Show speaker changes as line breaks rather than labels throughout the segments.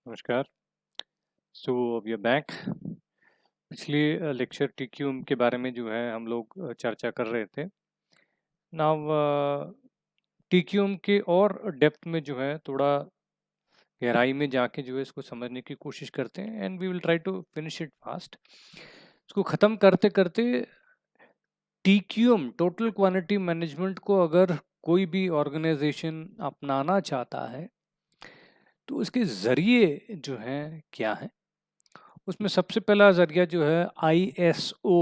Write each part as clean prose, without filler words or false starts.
नमस्कार। So we are back. पिछले lecture TQM के बारे में जो है हम लोग चर्चा कर रहे थे। नाउ टीक्यूएम के और डेप्थ में जो है थोड़ा गहराई में जाके जो है इसको समझने की कोशिश करते हैं and we will try to finish it fast. इसको ख़त्म करते करते टीक्यूएम टोटल क्वांटिटी मैनेजमेंट को अगर कोई भी ऑर्गेनाइजेशन अपनाना चाहता है तो उसके ज़रिए जो है क्या है। उसमें सबसे पहला ज़रिया जो है ISO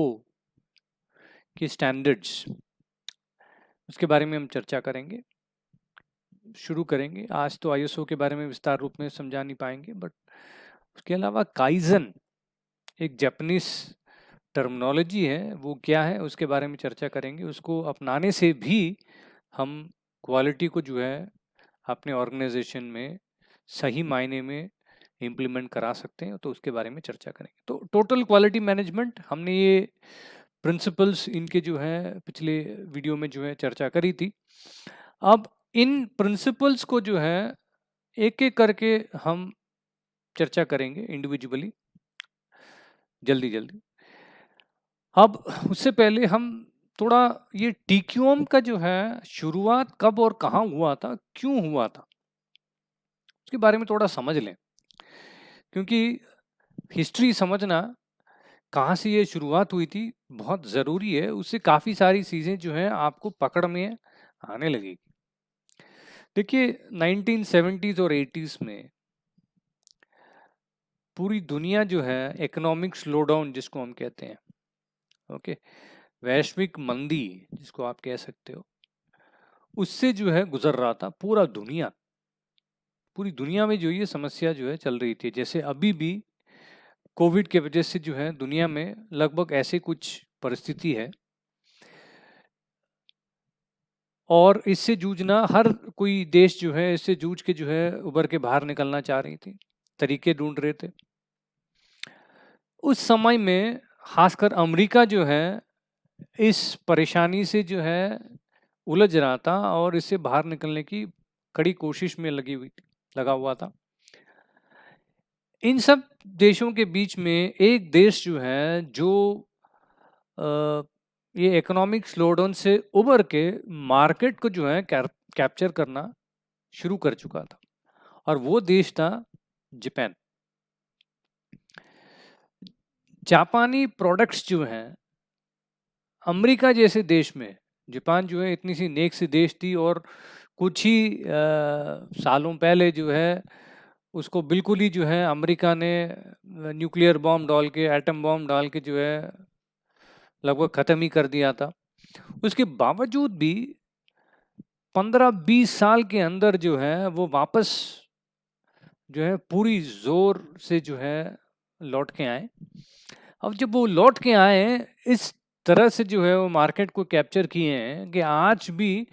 के स्टैंडर्ड्स, उसके बारे में हम चर्चा करेंगे, शुरू करेंगे। आज तो ISO के बारे में विस्तार रूप में समझा नहीं पाएंगे, बट उसके अलावा काइजन एक जापानीज टर्मिनोलॉजी है, वो क्या है उसके बारे में चर्चा करेंगे। उसको अपनाने से भी हम क्वालिटी को जो है अपने ऑर्गेनाइजेशन में सही मायने में इम्प्लीमेंट करा सकते हैं, तो उसके बारे में चर्चा करेंगे। तो टोटल क्वालिटी मैनेजमेंट हमने ये प्रिंसिपल्स इनके जो है पिछले वीडियो में जो है चर्चा करी थी। अब इन प्रिंसिपल्स को जो है एक एक करके हम चर्चा करेंगे इंडिविजुअली, जल्दी जल्दी। अब उससे पहले हम थोड़ा ये टीक्यूएम का जो है शुरुआत कब और कहाँ हुआ था, क्यों हुआ था, उसके बारे में थोड़ा समझ लें, क्योंकि हिस्ट्री समझना कहाँ से ये शुरुआत हुई थी बहुत ज़रूरी है। उससे काफ़ी सारी चीज़ें जो हैं आपको पकड़ में आने लगेगी। देखिए 1970s और 80s में पूरी दुनिया जो है इकोनॉमिक स्लोडाउन जिसको हम कहते हैं, ओके, वैश्विक मंदी जिसको आप कह सकते हो, उससे जो है गुजर रहा था पूरी दुनिया में जो ये समस्या जो है चल रही थी। जैसे अभी भी कोविड के वजह से जो है दुनिया में लगभग ऐसे कुछ परिस्थिति है, और इससे जूझना हर कोई देश जो है इससे जूझ के जो है उभर के बाहर निकलना चाह रही थी, तरीके ढूंढ रहे थे। उस समय में खासकर अमेरिका जो है इस परेशानी से जो है उलझ रहा था और इससे बाहर निकलने की कड़ी कोशिश में लगा हुआ था। इन सब देशों के बीच में एक देश जो है जो ये इकोनॉमिक स्लोडाउन से उबर के मार्केट को जो है कैप्चर करना शुरू कर चुका था, और वो देश था जापान। जापानी प्रोडक्ट्स जो हैं अमेरिका जैसे देश में, जापान जो है इतनी सी नेक सी देश थी, और कुछ ही सालों पहले जो है उसको बिल्कुल ही जो है अमेरिका ने न्यूक्लियर बॉम्ब डाल के, एटम बॉम्ब डाल के जो है लगभग ख़त्म ही कर दिया था। उसके बावजूद भी 15-20 साल के अंदर जो है वो वापस जो है पूरी जोर से जो है लौट के आए। अब जब वो लौट के आए इस तरह से जो है वो मार्केट को कैप्चर किए हैं कि आज भी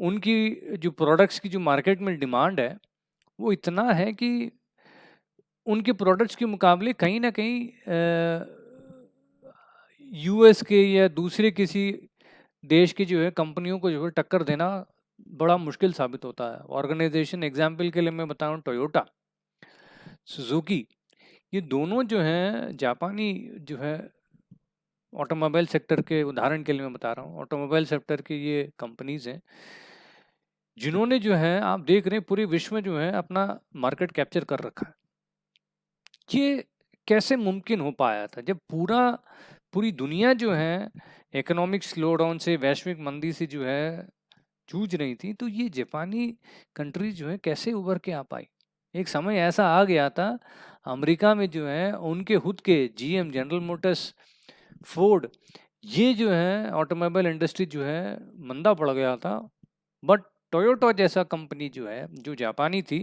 उनकी जो प्रोडक्ट्स की जो मार्केट में डिमांड है वो इतना है कि उनके प्रोडक्ट्स के मुकाबले कहीं ना कहीं यूएस के या दूसरे किसी देश की जो है कंपनियों को जो है टक्कर देना बड़ा मुश्किल साबित होता है। ऑर्गेनाइजेशन एग्जाम्पल के लिए मैं बताऊं, टोयोटा, सुजुकी, ये दोनों जो हैं जापानी जो है ऑटोमोबाइल सेक्टर के, उदाहरण के लिए मैं बता रहा हूँ, ऑटोमोबाइल सेक्टर की ये कंपनीज हैं जिन्होंने जो है आप देख रहे हैं पूरे विश्व में जो है अपना मार्केट कैप्चर कर रखा है। ये कैसे मुमकिन हो पाया था जब पूरी दुनिया जो है इकोनॉमिक स्लोडाउन से, वैश्विक मंदी से जो है जूझ रही थी, तो ये जापानी कंट्री जो है कैसे उभर के आ पाई। एक समय ऐसा आ गया था अमेरिका में जो है उनके खुद के जीएम, जनरल मोटर्स, फोर्ड, ये जो है ऑटोमोबाइल इंडस्ट्री जो है मंदा पड़ गया था, बट टोयोटा जैसा कंपनी जो है जो जापानी थी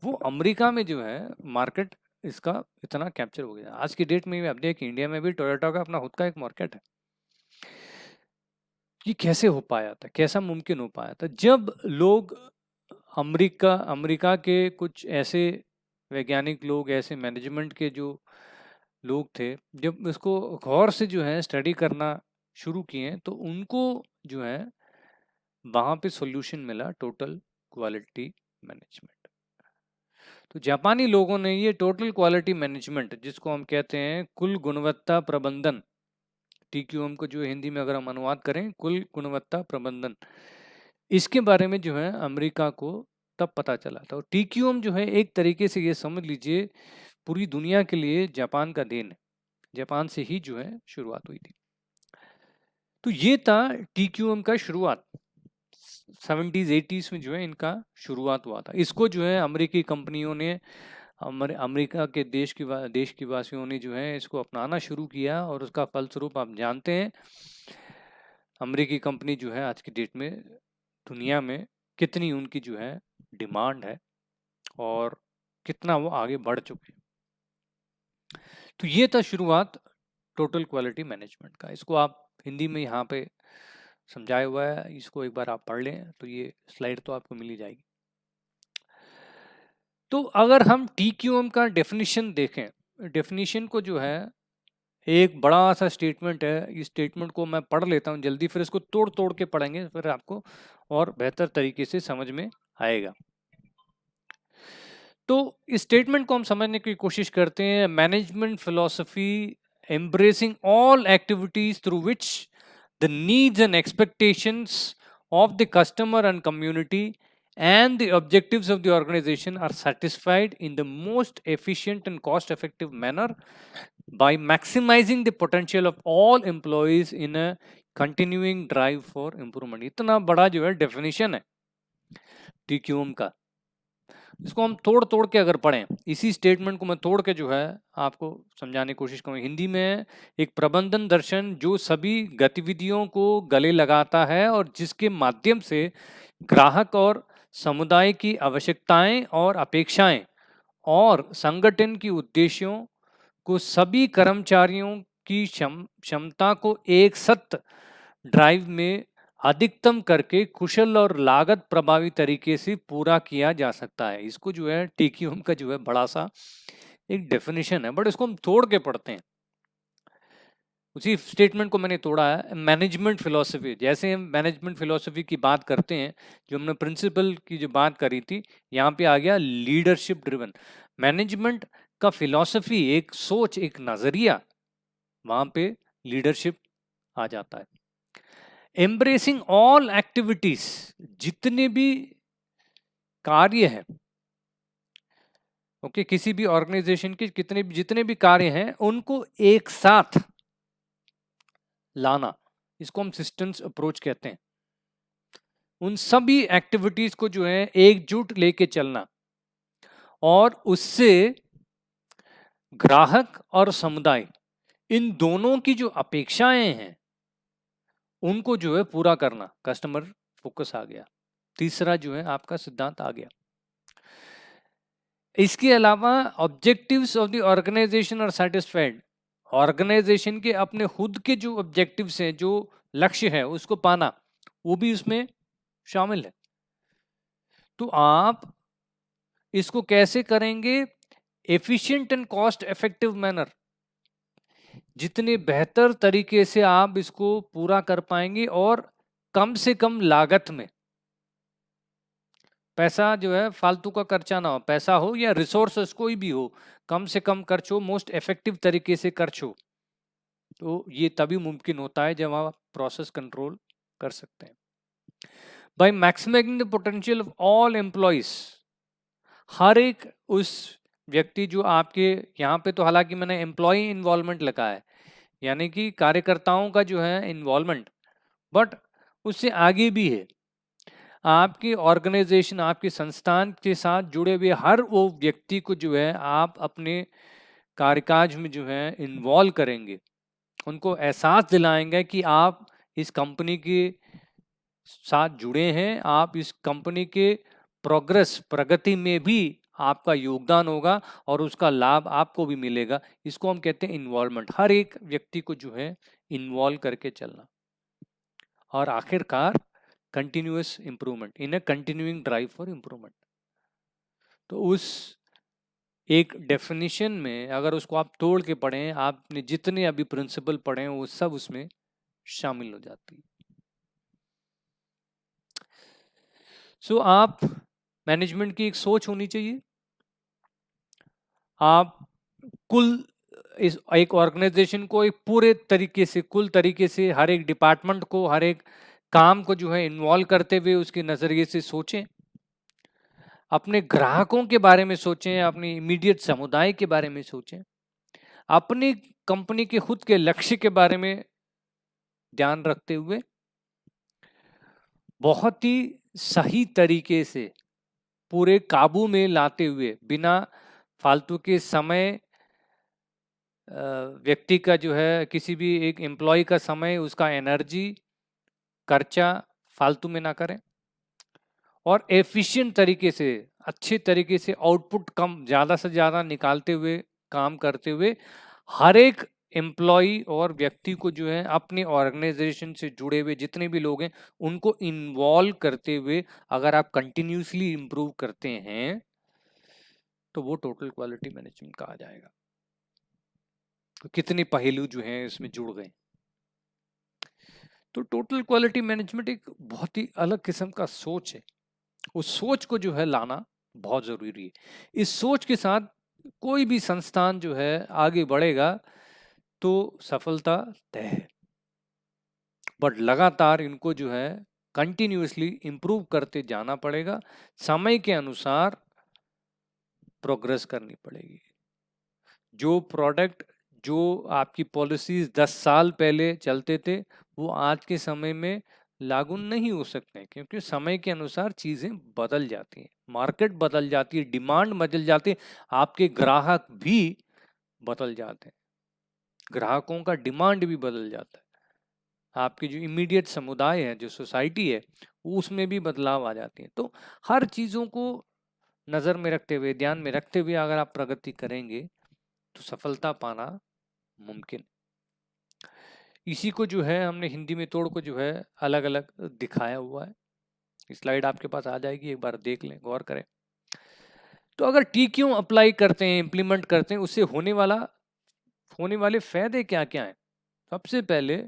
वो अमेरिका में जो है मार्केट इसका इतना कैप्चर हो गया। आज की डेट में भी आप देखिए इंडिया में भी टोयोटा का अपना खुद का एक मार्केट है। ये कैसे हो पाया था, कैसा मुमकिन हो पाया था जब लोग अमेरिका के कुछ ऐसे वैज्ञानिक लोग, ऐसे मैनेजमेंट के जो लोग थे, जब इसको गौर से जो है स्टडी करना शुरू किए तो उनको जो है वहाँ पे सॉल्यूशन मिला, टोटल क्वालिटी मैनेजमेंट। तो जापानी लोगों ने ये टोटल क्वालिटी मैनेजमेंट, जिसको हम कहते हैं कुल गुणवत्ता प्रबंधन, TQM को जो हिंदी में अगर हम अनुवाद करें कुल गुणवत्ता प्रबंधन, इसके बारे में जो है अमेरिका को तब पता चला था। और TQM जो है एक तरीके से ये समझ लीजिए पूरी दुनिया के लिए जापान का देन है, जापान से ही जो है शुरुआत हुई थी। तो ये था TQM का शुरुआत, 70s 80s में जो है इनका शुरुआत हुआ था। इसको जो है अमेरिकी कंपनियों ने, अमेरिका के देश की वासियों ने जो है इसको अपनाना शुरू किया, और उसका फलस्वरूप आप जानते हैं अमेरिकी कंपनी जो है आज की डेट में दुनिया में कितनी उनकी जो है डिमांड है और कितना वो आगे बढ़ चुके हैं। तो ये था शुरुआत टोटल क्वालिटी मैनेजमेंट का। इसको आप हिंदी में यहाँ पे समझाया हुआ है, इसको एक बार आप पढ़ लें तो ये स्लाइड तो आपको मिल ही जाएगी। तो अगर हम TQM का डेफिनेशन देखें, डेफिनेशन को जो है एक बड़ा सा स्टेटमेंट है, इस स्टेटमेंट को मैं पढ़ लेता हूँ जल्दी, फिर इसको तोड़ तोड़ के पढ़ेंगे, फिर आपको और बेहतर तरीके से समझ में आएगा। तो इस स्टेटमेंट को हम समझने की कोशिश करते हैं। Management philosophy embracing all activities through which the needs and expectations of the customer and community and the objectives of the organization are satisfied in the most efficient and cost effective manner by maximizing the potential of all employees in a continuing drive for improvement। इतना बड़ा जो है definition है TQM का। इसको हम तोड़ तोड़ के अगर पढ़ें, इसी स्टेटमेंट को मैं तोड़ के जो है आपको समझाने की कोशिश करूँ। हिंदी में एक प्रबंधन दर्शन जो सभी गतिविधियों को गले लगाता है और जिसके माध्यम से ग्राहक और समुदाय की आवश्यकताएं और अपेक्षाएं और संगठन की उद्देश्यों को सभी कर्मचारियों की क्षमता को एक सख्त ड्राइव में अधिकतम करके कुशल और लागत प्रभावी तरीके से पूरा किया जा सकता है। इसको जो है TQM का जो है बड़ा सा एक डेफिनेशन है, बट इसको हम तोड़ के पढ़ते हैं। उसी स्टेटमेंट को मैंने तोड़ा है। मैनेजमेंट फिलॉसफी, जैसे हम मैनेजमेंट फिलॉसफी की बात करते हैं, जो हमने प्रिंसिपल की जो बात करी थी, यहाँ पे आ गया लीडरशिप ड्रिवन। मैनेजमेंट का फिलॉसफी, एक सोच, एक नजरिया, वहां पे लीडरशिप आ जाता है। एम्ब्रेसिंग ऑल एक्टिविटीज, जितने भी कार्य हैं, ओके, किसी भी ऑर्गेनाइजेशन के जितने भी कार्य हैं उनको एक साथ लाना, इसको हम सिस्टम्स अप्रोच कहते हैं। उन सभी एक्टिविटीज को जो है एकजुट लेके चलना, और उससे ग्राहक और समुदाय, इन दोनों की जो अपेक्षाएं हैं उनको जो है पूरा करना। कस्टमर फोकस आ गया, तीसरा जो है आपका सिद्धांत आ गया। इसके अलावा objectives of the organisation are satisfied, organisation के अपने खुद के जो ऑब्जेक्टिव्स हैं, जो लक्ष्य है उसको पाना, वो भी उसमें शामिल है। तो आप इसको कैसे करेंगे? Efficient and cost effective manner, जितने बेहतर तरीके से आप इसको पूरा कर पाएंगे और कम से कम लागत में, पैसा जो है फालतू का खर्चा ना हो, पैसा हो या रिसोर्सेस कोई भी हो, कम से कम खर्च हो, मोस्ट इफेक्टिव तरीके से खर्च हो। तो ये तभी मुमकिन होता है जब आप प्रोसेस कंट्रोल कर सकते हैं। By maximizing the potential of all employees, हर एक उस व्यक्ति जो आपके यहाँ पे, तो हालांकि मैंने एम्प्लॉय इन्वॉल्वमेंट लिखा है, यानी कि कार्यकर्ताओं का जो है इन्वॉल्वमेंट, बट उससे आगे भी है। आपकी ऑर्गेनाइजेशन, आपके संस्थान के साथ जुड़े हुए हर वो व्यक्ति को जो है आप अपने कार्यकाज में जो है इन्वॉल्व करेंगे, उनको एहसास दिलाएंगे कि आप इस कंपनी के साथ जुड़े हैं, आप इस कंपनी के प्रोग्रेस, प्रगति में भी आपका योगदान होगा और उसका लाभ आपको भी मिलेगा। इसको हम कहते हैं इन्वॉल्वमेंट, हर एक व्यक्ति को जो है इन्वॉल्व करके चलना। और आखिरकार continuous improvement, in a continuing drive for improvement. तो उस एक डेफिनेशन में अगर उसको आप तोड़ के पढ़ें, आपने जितने अभी प्रिंसिपल पढ़े हैं वो सब उसमें शामिल हो जाती है। सो आप मैनेजमेंट की एक सोच होनी चाहिए, आप कुल इस एक ऑर्गेनाइजेशन को एक पूरे तरीके से, कुल तरीके से हर एक डिपार्टमेंट को, हर एक काम को जो है इन्वॉल्व करते हुए उसके नजरिए से सोचें। अपने ग्राहकों के बारे में सोचें, अपनी इमीडिएट समुदाय के बारे में सोचें, अपनी कंपनी के खुद के लक्ष्य के बारे में ध्यान रखते हुए बहुत ही सही तरीके से, पूरे काबू में लाते हुए, बिना फालतू के समय, व्यक्ति का जो है, किसी भी एक एम्प्लॉय का समय, उसका एनर्जी, खर्चा फालतू में ना करें और एफिशिएंट तरीके से, अच्छे तरीके से आउटपुट कम ज़्यादा से ज़्यादा निकालते हुए, काम करते हुए हर एक एम्प्लॉय और व्यक्ति को जो है अपने ऑर्गेनाइजेशन से जुड़े हुए जितने भी लोग हैं उनको इन्वॉल्व करते हुए अगर आप कंटिन्यूसली इम्प्रूव करते हैं तो वो टोटल क्वालिटी मैनेजमेंट कहा जाएगा। तो कितने पहलू जो हैं इसमें जुड़ गए। तो टोटल क्वालिटी मैनेजमेंट एक बहुत ही अलग किस्म का सोच है। उस सोच को जो है लाना बहुत जरूरी है। इस सोच के साथ कोई भी संस्थान जो है आगे बढ़ेगा तो सफलता तय है। बट लगातार इनको जो है कंटिन्यूअसली इम्प्रूव करते जाना पड़ेगा, समय के अनुसार प्रोग्रेस करनी पड़ेगी। जो प्रोडक्ट, जो आपकी पॉलिसीज 10 साल पहले चलते थे वो आज के समय में लागू नहीं हो सकते हैं, क्योंकि समय के अनुसार चीज़ें बदल जाती हैं, मार्केट बदल जाती है, डिमांड बदल जाती है, आपके ग्राहक भी बदल जाते हैं, ग्राहकों का डिमांड भी बदल जाता है, आपकी जो इमीडिएट समुदाय है, जो सोसाइटी है, उसमें भी बदलाव आ जाती है। तो हर चीज़ों को नज़र में रखते हुए, ध्यान में रखते हुए अगर आप प्रगति करेंगे तो सफलता पाना मुमकिन। इसी को जो है हमने हिंदी में तोड़ को जो है अलग अलग दिखाया हुआ है। स्लाइड आपके पास आ जाएगी, एक बार देख लें, गौर करें। तो अगर TQM अप्लाई करते हैं, इम्प्लीमेंट करते हैं, उससे होने वाले फायदे क्या क्या हैं। सबसे पहले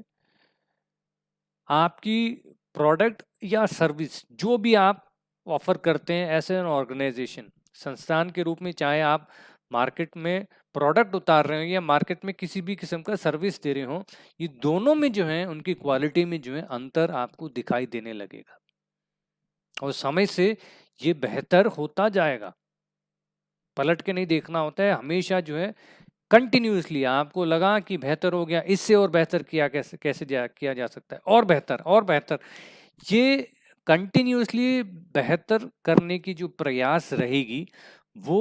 आपकी प्रोडक्ट या सर्विस जो भी आप ऑफर करते हैं एज एन ऑर्गेनाइजेशन, संस्थान के रूप में, चाहे आप मार्केट में प्रोडक्ट उतार रहे हो या मार्केट में किसी भी किस्म का सर्विस दे रहे हो, ये दोनों में जो है उनकी क्वालिटी में जो है अंतर आपको दिखाई देने लगेगा और समय से ये बेहतर होता जाएगा। पलट के नहीं देखना होता है, हमेशा जो है कंटिन्यूसली आपको लगा कि बेहतर हो गया, इससे और बेहतर किया कैसे कैसे किया जा सकता है, और बेहतर और बेहतर, ये कंटिन्यूसली बेहतर करने की जो प्रयास रहेगी वो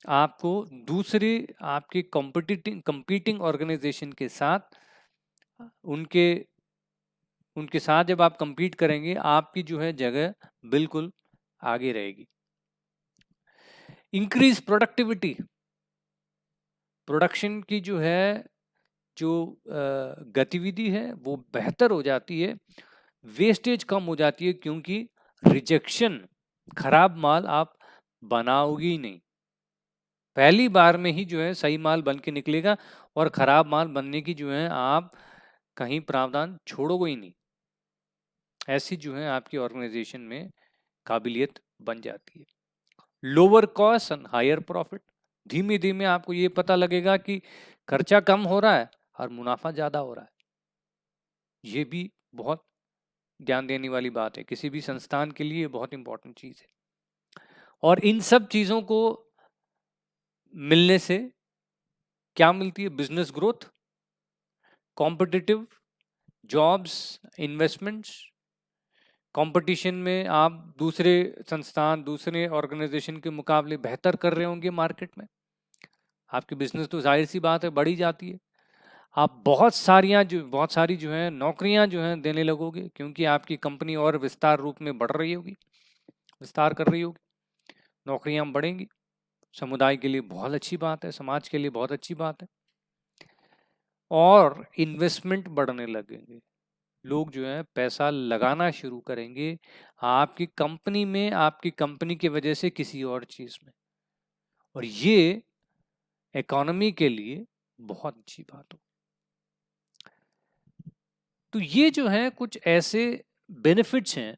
आपको दूसरे आपके कंपीटिंग ऑर्गेनाइजेशन के साथ, उनके उनके साथ जब आप कंपीट करेंगे आपकी जो है जगह बिल्कुल आगे रहेगी। इंक्रीज प्रोडक्टिविटी, प्रोडक्शन की जो है जो गतिविधि है वो बेहतर हो जाती है, वेस्टेज कम हो जाती है, क्योंकि रिजेक्शन, खराब माल आप बनाओगे ही नहीं, पहली बार में ही जो है सही माल बन के निकलेगा और खराब माल बनने की जो है आप कहीं प्रावधान छोड़ोगे ही नहीं। ऐसी जो है आपकी ऑर्गेनाइजेशन में काबिलियत बन जाती है। Lower cost and higher profit, धीमे धीमे आपको ये पता लगेगा कि खर्चा कम हो रहा है और मुनाफा ज़्यादा हो रहा है। ये भी बहुत ध्यान देने वाली बात है, किसी भी संस्थान के लिए बहुत इंपॉर्टेंट चीज़ है। और इन सब चीज़ों को मिलने से क्या मिलती है? Business growth, competitive jobs, investments, competition में आप दूसरे संस्थान, दूसरे ऑर्गेनाइजेशन के मुकाबले बेहतर कर रहे होंगे मार्केट में, आपकी बिजनेस तो जाहिर सी बात है बढ़ी जाती है। आप बहुत सारी जो है नौकरियां जो हैं देने लगोगे, क्योंकि आपकी कंपनी और विस्तार रूप में बढ़ रही होगी, विस्तार कर रही होगी, नौकरियां बढ़ेंगी, समुदाय के लिए बहुत अच्छी बात है, समाज के लिए बहुत अच्छी बात है। और इन्वेस्टमेंट बढ़ने लगेंगे, लोग जो है पैसा लगाना शुरू करेंगे आपकी कंपनी में, आपकी कंपनी की वजह से किसी और चीज़ में, और ये इकोनॉमी के लिए बहुत अच्छी बात हो। तो ये जो है कुछ ऐसे बेनिफिट्स हैं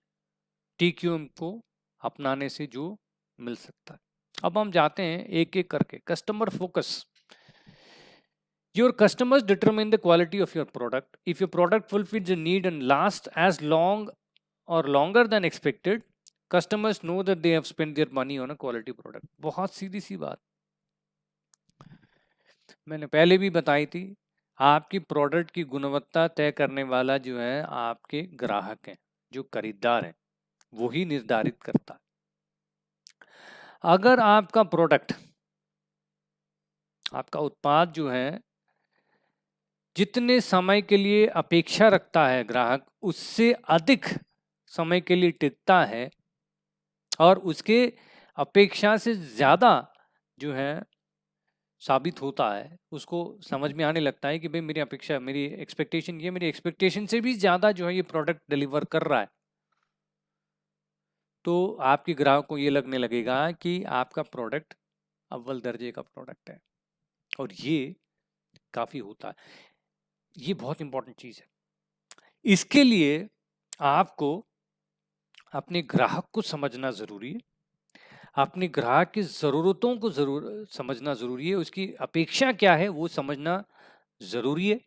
TQM को अपनाने से जो मिल सकता है। अब हम जाते हैं एक एक करके। Customer focus. Your customers determine the quality of your product. If your product fulfills the need and lasts as long or longer than expected, customers know that they have spent their money on a quality product. बहुत सीधी सी बात मैंने पहले भी बताई थी। आपकी product की गुणवत्ता तय करने वाला जो है आपके ग्राहक हैं, जो खरीदार हैं, वही निर्धारित करता है। अगर आपका प्रोडक्ट, आपका उत्पाद जो है जितने समय के लिए अपेक्षा रखता है ग्राहक, उससे अधिक समय के लिए टिकता है और उसके अपेक्षा से ज़्यादा जो है साबित होता है, उसको समझ में आने लगता है कि भाई मेरी अपेक्षा, मेरी एक्सपेक्टेशन, ये मेरी एक्सपेक्टेशन से भी ज़्यादा जो है ये प्रोडक्ट डिलीवर कर रहा है, तो आपके ग्राहक को ये लगने लगेगा कि आपका प्रोडक्ट अव्वल दर्जे का प्रोडक्ट है। और ये काफ़ी होता है। ये बहुत इंपॉर्टेंट चीज़ है। इसके लिए आपको अपने ग्राहक को समझना ज़रूरी है। अपने ग्राहक की ज़रूरतों को समझना ज़रूरी है। उसकी अपेक्षा क्या है वो समझना ज़रूरी है।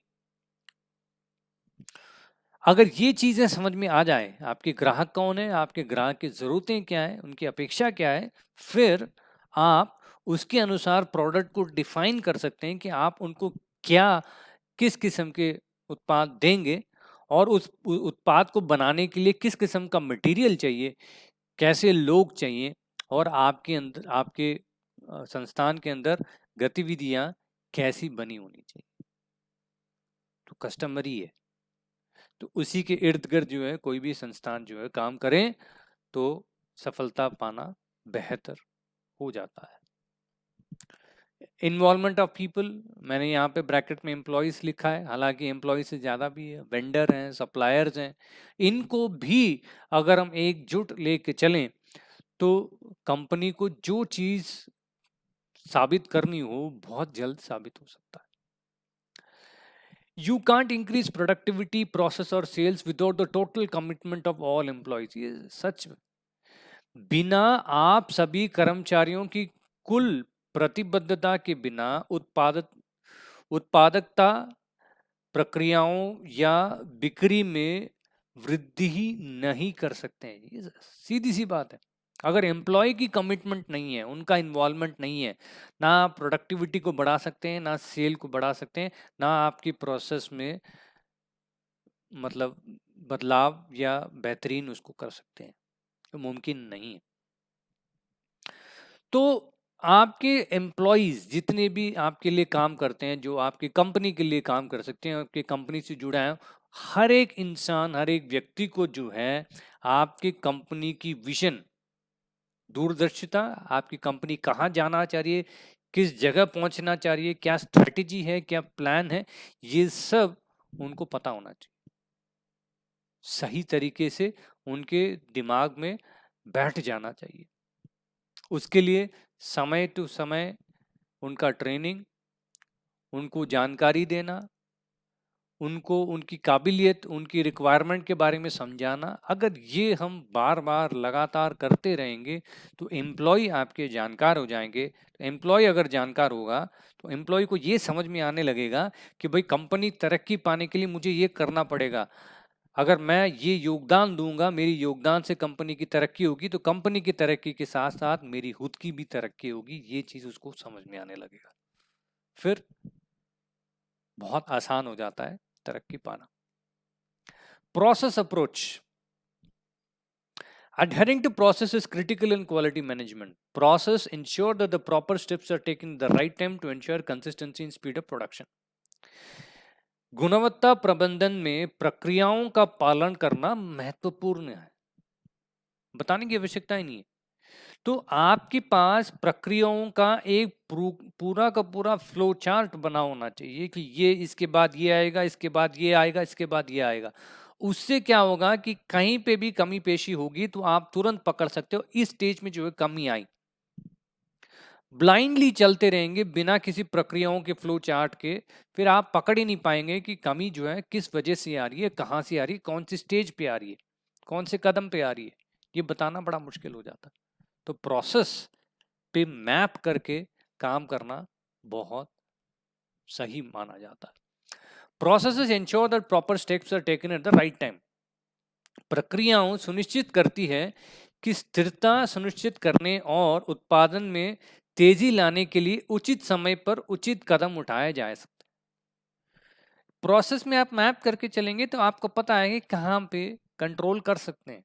अगर ये चीज़ें समझ में आ जाए, आपके ग्राहक कौन है, आपके ग्राहक की ज़रूरतें क्या है, उनकी अपेक्षा क्या है, फिर आप उसके अनुसार प्रोडक्ट को डिफाइन कर सकते हैं कि आप उनको क्या, किस किस्म के उत्पाद देंगे और उस उत्पाद को बनाने के लिए किस किस्म का मटेरियल चाहिए, कैसे लोग चाहिए और आपके अंदर, आपके संस्थान के अंदर गतिविधियां कैसी बनी होनी चाहिए। तो कस्टमर ही है, तो उसी के इर्द गिर्द जो है कोई भी संस्थान जो है काम करें तो सफलता पाना बेहतर हो जाता है। इन्वॉल्वमेंट ऑफ पीपल, मैंने यहाँ पे ब्रैकेट में एम्प्लॉयज लिखा है, हालांकि एम्प्लॉय से ज़्यादा भी है, वेंडर हैं, सप्लायर्स हैं, इनको भी अगर हम एकजुट लेके चलें तो कंपनी को जो चीज़ साबित करनी हो बहुत जल्द साबित हो सकता है। You can't increase productivity, process or sales without the total commitment of all employees. ये सच में, बिना आप सभी कर्मचारियों की कुल प्रतिबद्धता के बिना उत्पादकता, प्रक्रियाओं या बिक्री में वृद्धि ही नहीं कर सकते हैं। ये सीधी सी बात है। अगर एम्प्लॉय की कमिटमेंट नहीं है, उनका इन्वॉल्वमेंट नहीं है, ना आप प्रोडक्टिविटी को बढ़ा सकते हैं, ना सेल को बढ़ा सकते हैं, ना आपकी प्रोसेस में मतलब बदलाव या बेहतरीन उसको कर सकते हैं, तो मुमकिन नहीं है। तो आपके एम्प्लॉयज जितने भी आपके लिए काम करते हैं, जो आपकी कंपनी के लिए काम कर सकते हैं, आपकी कंपनी से जुड़ा है, हर एक इंसान, हर एक व्यक्ति को जो है आपकी कंपनी की विजन, दूरदर्शिता, आपकी कंपनी कहाँ जाना चाहिए, किस जगह पहुंचना चाहिए, क्या स्ट्रेटेजी है, क्या प्लान है, ये सब उनको पता होना चाहिए। सही तरीके से उनके दिमाग में बैठ जाना चाहिए। उसके लिए समय टू समय उनका ट्रेनिंग, उनको जानकारी देना, उनको उनकी काबिलियत, उनकी रिक्वायरमेंट के बारे में समझाना, अगर ये हम बार बार लगातार करते रहेंगे तो एम्प्लॉय आपके जानकार हो जाएंगे। तो एम्प्लॉय अगर जानकार होगा तो एम्प्लॉय को ये समझ में आने लगेगा कि भाई कंपनी तरक्की पाने के लिए मुझे ये करना पड़ेगा, अगर मैं ये योगदान दूंगा, मेरी योगदान से कंपनी की तरक्की होगी, तो कंपनी की तरक्की के साथ साथ मेरी खुद की भी तरक्की होगी। ये चीज उसको समझ में आने लगेगा, फिर बहुत आसान हो जाता है तरक्की पाना। Process approach. Adhering to process is critical in quality management. Process ensure that the proper steps are taken the right time to ensure consistency and speed of production. गुणवत्ता प्रबंधन में प्रक्रियाओं का पालन करना महत्वपूर्ण है, बताने की आवश्यकता ही नहीं है। तो आपके पास प्रक्रियाओं का एक पूरा का पूरा फ्लो चार्ट बना होना चाहिए कि ये इसके बाद ये आएगा, इसके बाद ये आएगा, इसके बाद ये आएगा। उससे क्या होगा कि कहीं पे भी कमी पेशी होगी तो आप तुरंत पकड़ सकते हो, इस स्टेज में जो है कमी आई। ब्लाइंडली चलते रहेंगे बिना किसी प्रक्रियाओं के फ्लो चार्ट के, फिर आप पकड़ ही नहीं पाएंगे कि कमी जो है किस वजह से आ रही है, कहाँ से आ रही है, कौन सी स्टेज पे आ रही है, कौन से कदम पे आ रही है, ये बताना बड़ा मुश्किल हो जाता है। तो प्रोसेस पे मैप करके काम करना बहुत सही माना जाता है। Processes ensure that proper steps are taken at the right time. प्रक्रियाओं सुनिश्चित करती है कि स्थिरता सुनिश्चित करने और उत्पादन में तेजी लाने के लिए उचित समय पर उचित कदम उठाए जा सकते। प्रोसेस में आप मैप करके चलेंगे तो आपको पता है कि कहाँ पे कंट्रोल कर सकते हैं,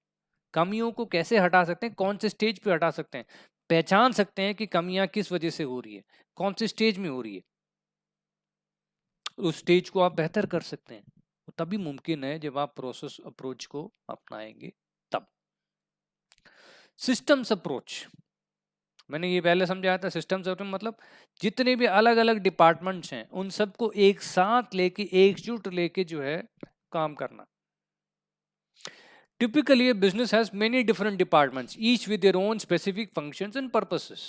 कमियों को कैसे हटा सकते हैं, कौन से स्टेज पे हटा सकते हैं, पहचान सकते हैं कि कमियां किस वजह से हो रही है, कौन से स्टेज में हो रही है, उस स्टेज को आप बेहतर कर सकते हैं। तो तभी मुमकिन है जब आप प्रोसेस अप्रोच को अपनाएंगे तब। सिस्टम्स अप्रोच मैंने ये पहले समझाया था। सिस्टम्स अप्रोच मतलब जितने भी अलग अलग डिपार्टमेंट्स हैं उन सबको एक साथ लेके एकजुट लेके जो है काम करना। Typically, a business has many different departments, each with their own specific functions and purposes.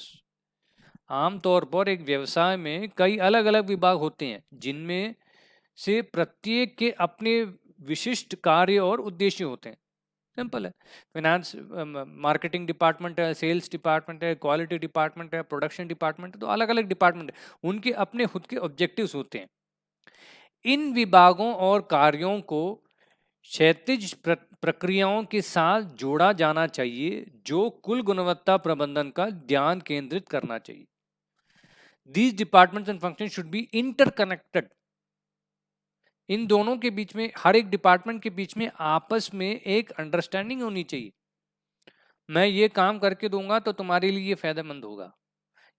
आमतौर पर एक व्यवसाय में कई अलग अलग विभाग होते हैं जिनमें से प्रत्येक के अपने विशिष्ट कार्य और उद्देश्य होते हैं। सिंपल है। फाइनेंस मार्केटिंग डिपार्टमेंट है, सेल्स डिपार्टमेंट है, क्वालिटी डिपार्टमेंट है, प्रोडक्शन डिपार्टमेंट है, तो अलग अलग डिपार्टमेंट है, उनके अपने खुद के ऑब्जेक्टिव्स होते हैं। इन विभागों और कार्यों को क्षैतिज प्रक्रियाओं के साथ जोड़ा जाना चाहिए जो कुल गुणवत्ता प्रबंधन का ध्यान केंद्रित करना चाहिए। These departments and functions should be interconnected. इन दोनों के बीच में, हर एक डिपार्टमेंट के बीच में आपस में एक अंडरस्टैंडिंग होनी चाहिए। मैं ये काम करके दूंगा तो तुम्हारे लिए ये फायदेमंद होगा।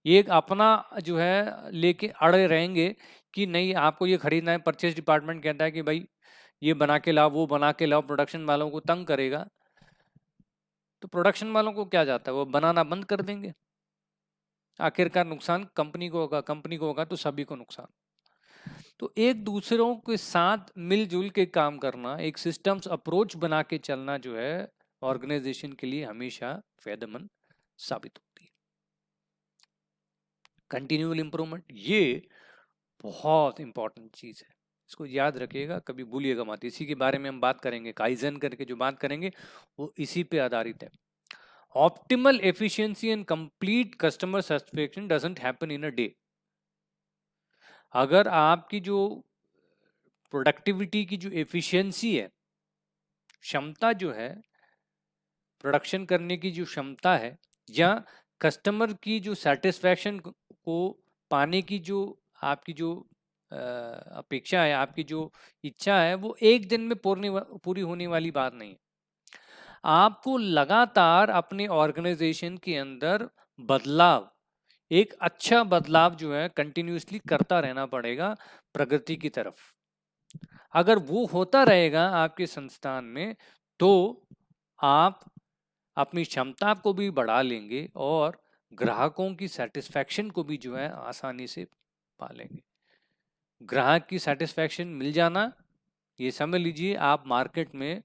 ये एक अपना जो है लेके अड़े रहेंगे कि नहीं आपको ये खरीदना है, परचेज डिपार्टमेंट कहता है कि भाई ये बना के लाओ, वो बना के लाओ, प्रोडक्शन वालों को तंग करेगा, तो प्रोडक्शन वालों को क्या जाता है, वो बनाना बंद कर देंगे। आखिरकार नुकसान कंपनी को होगा, कंपनी को होगा तो सभी को नुकसान। तो एक दूसरों के साथ मिलजुल के काम करना, एक सिस्टम्स अप्रोच बना के चलना जो है ऑर्गेनाइजेशन के लिए हमेशा फायदेमंद साबित होती है। कंटिन्यूअल इंप्रूवमेंट ये बहुत इंपॉर्टेंट चीज है, इसको याद रखिएगा, कभी भूलिएगा मत। इसी के बारे में हम बात करेंगे, काइजन करके जो बात करेंगे वो इसी पे आधारित है। Optimal efficiency and complete customer satisfaction doesn't happen in a day. अगर आपकी जो प्रोडक्टिविटी की जो एफिशिएंसी है, क्षमता जो है प्रोडक्शन करने की जो क्षमता है, या कस्टमर की जो सेटिस्फैक्शन को पाने की जो आपकी जो अपेक्षा है, आपकी जो इच्छा है, वो एक दिन में पूरी होने वाली बात नहीं है। आपको लगातार अपने ऑर्गेनाइजेशन के अंदर बदलाव, एक अच्छा बदलाव जो है कंटिन्यूसली करता रहना पड़ेगा प्रगति की तरफ। अगर वो होता रहेगा आपके संस्थान में तो आप अपनी क्षमता को भी बढ़ा लेंगे और ग्राहकों की सेटिस्फैक्शन को भी जो है आसानी से पा लेंगे। ग्राहक की सेटिस्फैक्शन मिल जाना, ये समझ लीजिए आप मार्केट में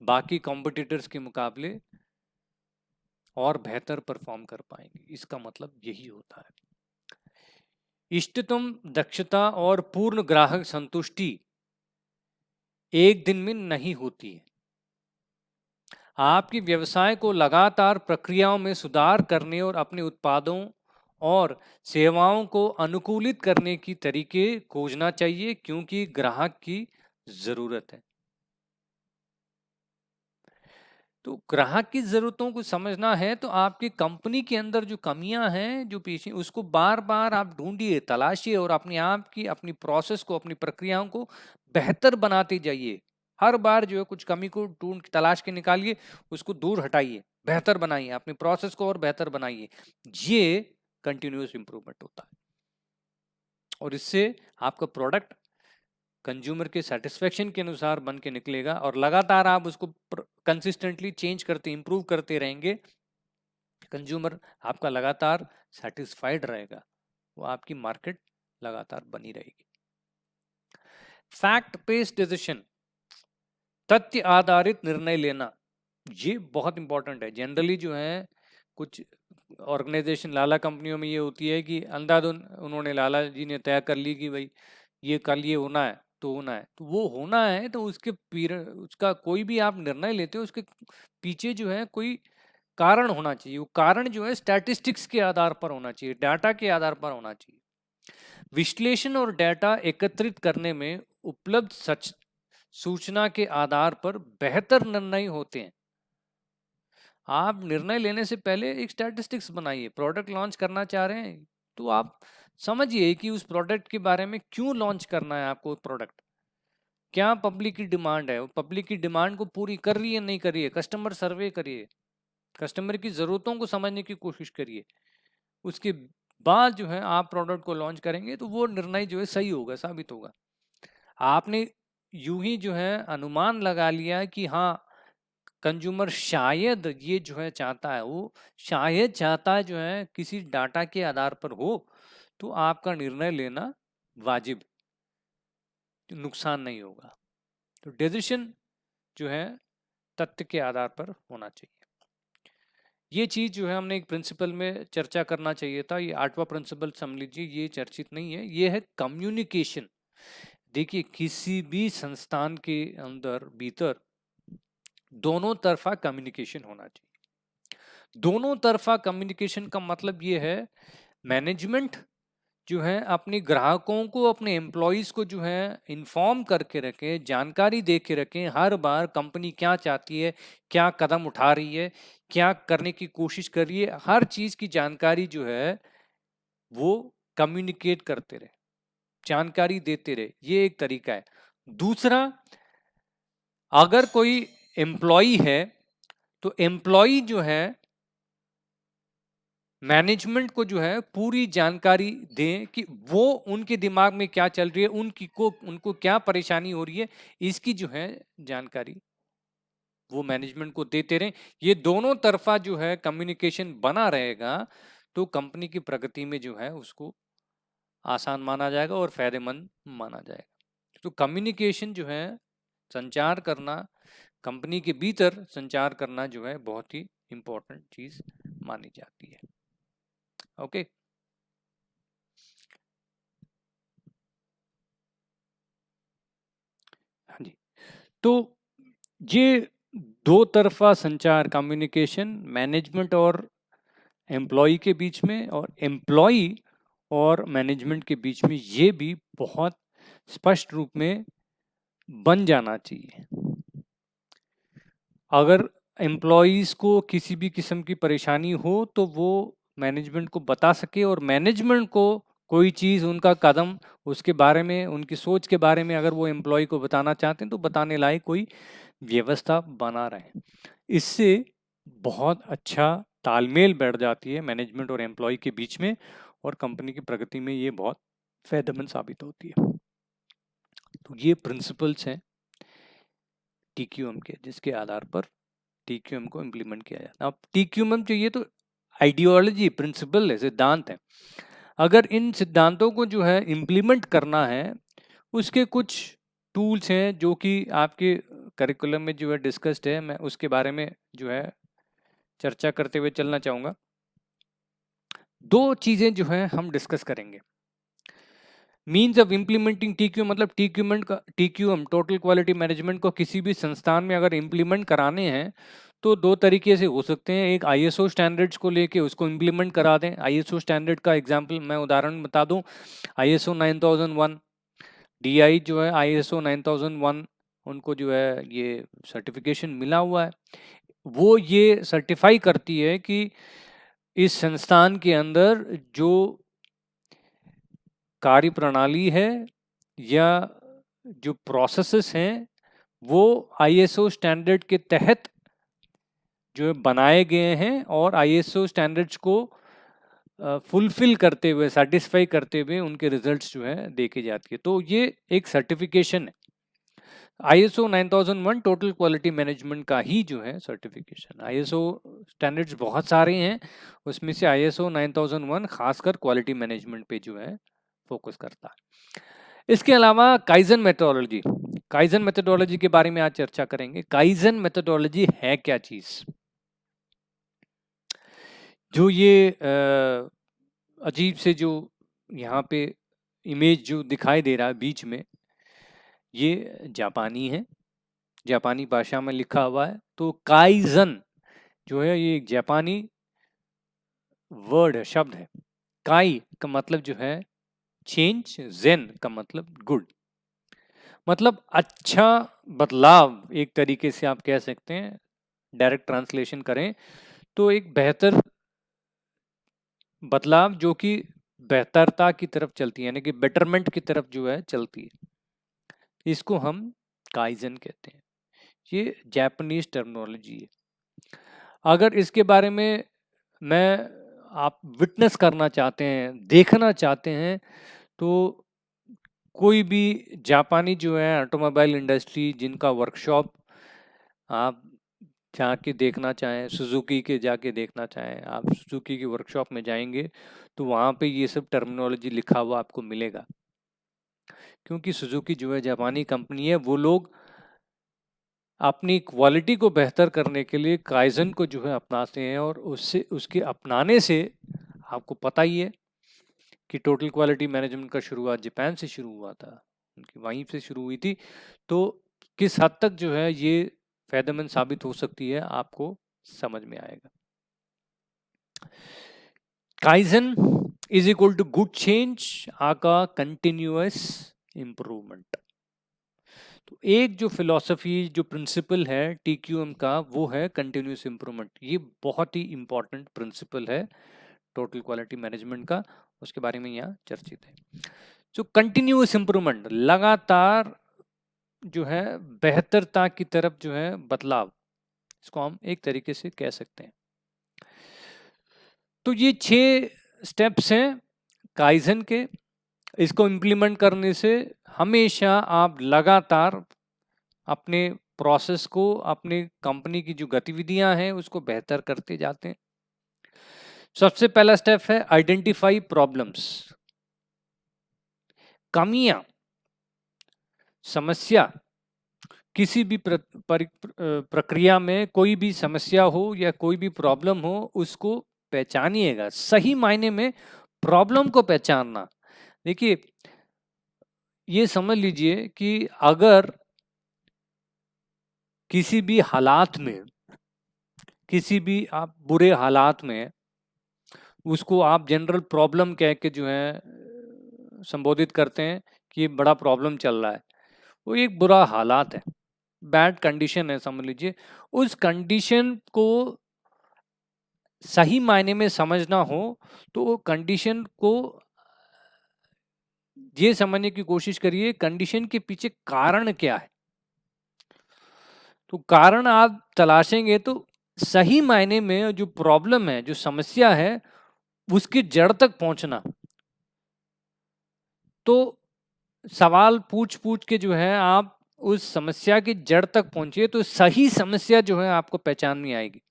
बाकी कॉम्पिटिटर्स के मुकाबले और बेहतर परफॉर्म कर पाएंगे, इसका मतलब यही होता है। इष्टतम दक्षता और पूर्ण ग्राहक संतुष्टि एक दिन में नहीं होती है। आपके व्यवसाय को लगातार प्रक्रियाओं में सुधार करने और अपने उत्पादों और सेवाओं को अनुकूलित करने की तरीके खोजना चाहिए, क्योंकि ग्राहक की जरूरत है। तो ग्राहक की जरूरतों को समझना है तो आपकी कंपनी के अंदर जो कमियां हैं, जो पीछे, उसको बार बार आप ढूंढिए, तलाशिए और अपने आप की अपनी प्रोसेस को, अपनी प्रक्रियाओं को बेहतर बनाते जाइए। हर बार जो है कुछ कमी को ढूंढ तलाश के निकालिए, उसको दूर हटाइए, बेहतर बनाइए, अपनी प्रोसेस को और बेहतर बनाइए। ये कंटिन्यूअस इंप्रूवमेंट होता है और इससे आपका प्रोडक्ट कंज्यूमर के सेटिस्फेक्शन के अनुसार बन के निकलेगा और लगातार आप उसको कंसिस्टेंटली चेंज करते, इंप्रूव करते रहेंगे। कंज्यूमर आपका लगातार सेटिस्फाइड रहेगा, वो आपकी मार्केट लगातार बनी रहेगी। फैक्ट बेस्ड डिसीजन, तथ्य आधारित निर्णय लेना, ये बहुत इंपॉर्टेंट है। जनरली जो है कुछ ऑर्गेनाइजेशन, लाला कंपनियों में ये होती है कि अंधाधुन उन्होंने, लाला जी ने तय कर ली कि भाई ये कल ये होना है तो होना है, तो वो होना है, तो उसके पीरियड, उसका कोई भी आप निर्णय लेते हो उसके पीछे जो है कोई कारण होना चाहिए। वो कारण जो है स्टैटिस्टिक्स के आधार पर होना चाहिए, डाटा के आधार पर होना चाहिए। विश्लेषण और डाटा एकत्रित करने में उपलब्ध सच सूचना के आधार पर बेहतर निर्णय होते हैं। आप निर्णय लेने से पहले एक स्टैटिस्टिक्स बनाइए। प्रोडक्ट लॉन्च करना चाह रहे हैं तो आप समझिए कि उस प्रोडक्ट के बारे में क्यों लॉन्च करना है आपको। प्रोडक्ट क्या पब्लिक की डिमांड है, पब्लिक की डिमांड को पूरी कर रही है नहीं कर रही है। कस्टमर सर्वे करिए, कस्टमर की ज़रूरतों को समझने की कोशिश करिए। उसके बाद जो है आप प्रोडक्ट को लॉन्च करेंगे तो वो निर्णय जो है सही होगा, साबित होगा। आपने यूं ही जो है अनुमान लगा लिया कि हाँ कंज्यूमर शायद ये जो है चाहता है, वो शायद चाहता है जो है किसी डाटा के आधार पर हो, तो आपका निर्णय लेना वाजिब, नुकसान नहीं होगा। तो डिसीजन जो है तथ्य के आधार पर होना चाहिए। ये चीज जो है हमने एक प्रिंसिपल में चर्चा करना चाहिए था। ये 8वां प्रिंसिपल समझ लीजिए, ये चर्चित नहीं है। ये है कम्युनिकेशन। देखिए किसी भी संस्थान के अंदर भीतर दोनों तरफा कम्युनिकेशन होना चाहिए। दोनों तरफा कम्युनिकेशन का मतलब ये है मैनेजमेंट जो है अपने ग्राहकों को, अपने एम्प्लॉयज को जो है इन्फॉर्म करके रखे, जानकारी दे के रखें हर बार कंपनी क्या चाहती है, क्या कदम उठा रही है, क्या करने की कोशिश कर रही है, हर चीज की जानकारी जो है वो कम्युनिकेट करते रहे, जानकारी देते रहे। ये एक तरीका है। दूसरा, अगर कोई एम्प्लॉय है तो एम्प्लॉय जो है मैनेजमेंट को जो है पूरी जानकारी दें कि वो उनके दिमाग में क्या चल रही है, उनको क्या परेशानी हो रही है, इसकी जो है जानकारी वो मैनेजमेंट को देते रहें। ये दोनों तरफा जो है कम्युनिकेशन बना रहेगा तो कंपनी की प्रगति में जो है उसको आसान माना जाएगा और फायदेमंद माना जाएगा। तो कम्युनिकेशन जो है, संचार करना, कंपनी के भीतर संचार करना जो है बहुत ही इंपॉर्टेंट चीज मानी जाती है। ओके हाँ जी। तो ये दो तरफा संचार, कम्युनिकेशन मैनेजमेंट और एम्प्लॉय के बीच में और एम्प्लॉय और मैनेजमेंट के बीच में, ये भी बहुत स्पष्ट रूप में बन जाना चाहिए। अगर एम्प्लॉयज को किसी भी किस्म की परेशानी हो तो वो मैनेजमेंट को बता सके, और मैनेजमेंट को कोई चीज़, उनका कदम, उसके बारे में, उनकी सोच के बारे में अगर वो एम्प्लॉय को बताना चाहते हैं तो बताने लायक कोई व्यवस्था बना रहे। इससे बहुत अच्छा तालमेल बैठ जाती है मैनेजमेंट और एम्प्लॉय के बीच में, और कंपनी की प्रगति में ये बहुत फायदेमंद साबित होती है। तो ये प्रिंसिपल्स हैं टीक्यूएम के, जिसके आधार पर टीक्यूएम को इम्प्लीमेंट किया जाता है। अब टीक्यूएम चाहिए तो आइडियोलॉजी, प्रिंसिपल है, सिद्धांत है। अगर इन सिद्धांतों को जो है इम्प्लीमेंट करना है, उसके कुछ टूल्स हैं जो कि आपके करिकुलम में जो है डिस्कस्ड है। मैं उसके बारे में जो है चर्चा करते हुए चलना चाहूँगा। दो चीज़ें जो है हम डिस्कस करेंगे। मीन्स ऑफ इम्प्लीमेंटिंग टीक्यू, मतलब टीक्यूएम, टोटल क्वालिटी मैनेजमेंट को किसी भी संस्थान में अगर इम्प्लीमेंट कराने हैं तो दो तरीके से हो सकते हैं। एक आईएसओ स्टैंडर्ड्स को लेके उसको इम्प्लीमेंट करा दें। आईएसओ स्टैंडर्ड का एग्जांपल मैं उदाहरण बता दूं, आईएसओ 9001, डीआई जो है आईएसओ 9001, उनको जो है ये सर्टिफिकेशन मिला हुआ है। वो ये सर्टिफाई करती है कि इस संस्थान के अंदर जो कार्य प्रणाली है या जो प्रोसेसेस हैं वो आईएसओ स्टैंडर्ड के तहत जो है बनाए गए हैं, और आईएसओ स्टैंडर्ड्स को फुलफिल करते हुए, सेटिस्फाई करते हुए उनके रिजल्ट्स जो है देखे जाती है। तो ये एक सर्टिफिकेशन है। आईएसओ 9001 टोटल क्वालिटी मैनेजमेंट का ही जो है सर्टिफिकेशन। आईएसओ स्टैंडर्ड्स बहुत सारे हैं, उसमें से आईएसओ 9001 खासकर क्वालिटी मैनेजमेंट पे जो है फोकस करता है। इसके अलावा काइजन मेथोडोलॉजी, काइजन मेथोडोलॉजी के बारे में आज चर्चा करेंगे। काइजन मेथोडोलॉजी है क्या चीज? जो ये अजीब से जो यहाँ पे इमेज जो दिखाई दे रहा है बीच में, ये जापानी है, जापानी भाषा में लिखा हुआ है। तो काइजन जो है ये एक जापानी वर्ड है, शब्द है। काई का मतलब जो है चेंज, जेन का मतलब गुड, मतलब अच्छा बदलाव, एक तरीके से आप कह सकते हैं, डायरेक्ट ट्रांसलेशन करें तो एक बेहतर बदलाव जो कि बेहतरता की तरफ चलती है, यानी कि बेटरमेंट की तरफ जो है चलती है, इसको हम काइजन कहते हैं। ये जापानीज टर्मिनोलॉजी है। अगर इसके बारे में मैं आप विटनेस करना चाहते हैं, देखना चाहते हैं, तो कोई भी जापानी जो है ऑटोमोबाइल इंडस्ट्री जिनका वर्कशॉप आप जाके देखना चाहें, सुजुकी के जाके देखना चाहें, आप सुजुकी की वर्कशॉप में जाएंगे तो वहाँ पे ये सब टर्मिनोलॉजी लिखा हुआ आपको मिलेगा। क्योंकि सुजुकी जो है जापानी कंपनी है, वो लोग अपनी क्वालिटी को बेहतर करने के लिए काइजन को जो है अपनाते हैं, और उससे उसके अपनाने से आपको पता ही है कि टोटल क्वालिटी मैनेजमेंट का शुरुआत जापान से शुरू हुआ था, उनकी वहीं से शुरू हुई थी। तो किस हद तक जो है ये फायदेमंद साबित हो सकती है आपको समझ में आएगा। Kaizen is equal to good change, aka continuous improvement. तो एक जो फिलॉसफी, जो प्रिंसिपल है टीक्यूएम का, वो है कंटिन्यूअस इंप्रूवमेंट। ये बहुत ही इंपॉर्टेंट प्रिंसिपल है टोटल क्वालिटी मैनेजमेंट का, उसके बारे में यहाँ चर्चित है। जो कंटिन्यूअस इंप्रूवमेंट, लगातार जो है बेहतरता की तरफ जो है बदलाव, इसको हम एक तरीके से कह सकते हैं। तो ये 6 स्टेप्स हैं काइजन के। इसको इम्प्लीमेंट करने से हमेशा आप लगातार अपने प्रोसेस को, अपने कंपनी की जो गतिविधियां हैं उसको बेहतर करते जाते हैं। सबसे पहला स्टेप है आइडेंटिफाई प्रॉब्लम्स, कमियां, समस्या। किसी भी प्रक्रिया में कोई भी समस्या हो या कोई भी प्रॉब्लम हो, उसको पहचानिएगा। सही मायने में प्रॉब्लम को पहचानना। देखिए, ये समझ लीजिए कि अगर किसी भी हालात में, किसी भी आप बुरे हालात में उसको आप जनरल प्रॉब्लम कह के जो है संबोधित करते हैं कि ये बड़ा प्रॉब्लम चल रहा है, वो एक बुरा हालात है, बैड कंडीशन है समझ लीजिए। उस कंडीशन को सही मायने में समझना हो तो कंडीशन को ये समझने की कोशिश करिए कंडीशन के पीछे कारण क्या है। तो कारण आप तलाशेंगे तो सही मायने में जो प्रॉब्लम है, जो समस्या है, उसकी जड़ तक पहुंचना। तो सवाल पूछ पूछ के जो है आप उस समस्या की जड़ तक पहुंचिए, तो सही समस्या जो है आपको पहचाननी आएगी।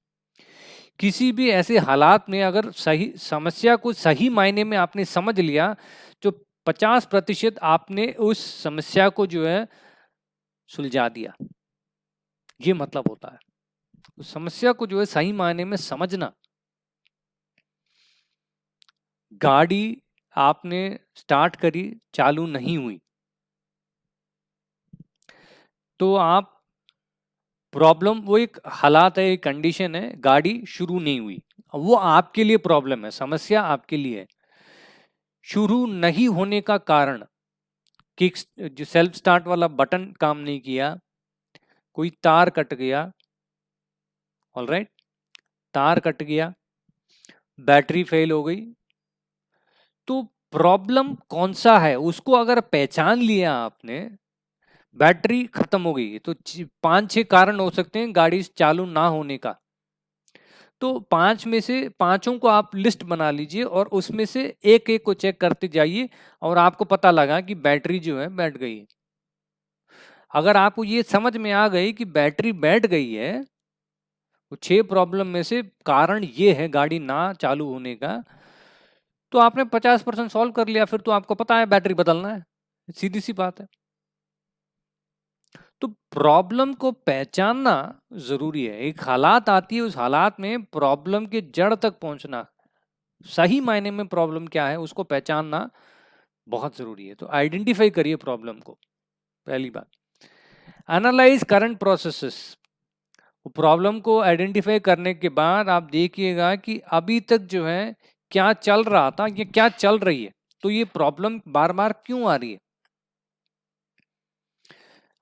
किसी भी ऐसे हालात में अगर सही समस्या को सही मायने में आपने समझ लिया, जो 50% आपने उस समस्या को जो है सुलझा दिया, ये मतलब होता है। उस समस्या को जो है सही मायने में समझना। गाड़ी आपने स्टार्ट करी, चालू नहीं हुई, तो आप प्रॉब्लम, वो एक हालात है, एक कंडीशन है, गाड़ी शुरू नहीं हुई, वो आपके लिए प्रॉब्लम है, समस्या आपके लिए है। शुरू नहीं होने का कारण, किक जो सेल्फ स्टार्ट वाला बटन काम नहीं किया, कोई तार कट गया, ऑलराइट, तार कट गया, बैटरी फेल हो गई, तो प्रॉब्लम कौन सा है उसको अगर पहचान लिया आपने, बैटरी खत्म हो गई, तो 5-6 कारण हो सकते हैं गाड़ी चालू ना होने का। तो 5 में से पांचों को आप लिस्ट बना लीजिए और उसमें से एक एक को चेक करते जाइए और आपको पता लगा कि बैटरी जो है बैठ गई है। अगर आपको ये समझ में आ गई कि बैटरी बैठ गई है, तो 6 प्रॉब्लम में से कारण ये है गाड़ी ना चालू होने का, तो आपने 50% सॉल्व कर लिया। फिर तो आपको पता है बैटरी बदलना है, सीधी सी बात है। तो प्रॉब्लम को पहचानना जरूरी है। एक हालात आती है, उस हालात में प्रॉब्लम के जड़ तक पहुंचना, सही मायने में प्रॉब्लम क्या है उसको पहचानना बहुत जरूरी है। तो आइडेंटिफाई करिए प्रॉब्लम को, पहली बात। एनालाइज करंट प्रोसेसेस, प्रॉब्लम को आइडेंटिफाई करने के बाद आप देखिएगा कि अभी तक जो है क्या चल रहा था, ये क्या चल रही है, तो ये प्रॉब्लम बार बार क्यों आ रही है।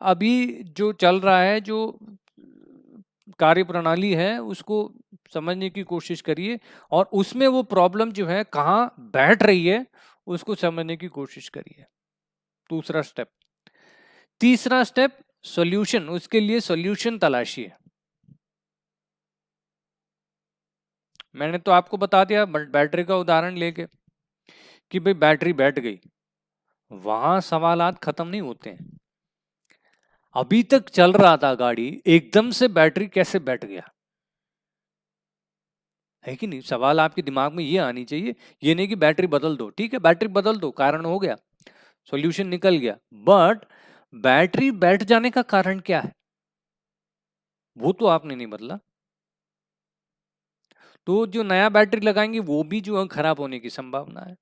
अभी जो चल रहा है, जो कार्य प्रणाली है, उसको समझने की कोशिश करिए और उसमें वो प्रॉब्लम जो है कहाँ बैठ रही है उसको समझने की कोशिश करिए। दूसरा स्टेप। तीसरा स्टेप सॉल्यूशन, उसके लिए सॉल्यूशन तलाशिए। मैंने तो आपको बता दिया बैटरी का उदाहरण लेके कि भाई बैटरी बैठ गई, वहां सवालात खत्म नहीं होते हैं। अभी तक चल रहा था गाड़ी, एकदम से बैटरी कैसे बैठ गया, है कि नहीं। सवाल आपके दिमाग में ये आनी चाहिए, ये नहीं कि बैटरी बदल दो। ठीक है, बैटरी बदल दो, कारण हो गया, सॉल्यूशन निकल गया, बट बैटरी बैठ जाने का कारण क्या है वो तो आपने नहीं बदला। तो जो नया बैटरी लगाएंगे वो भी जो है खराब होने की संभावना है।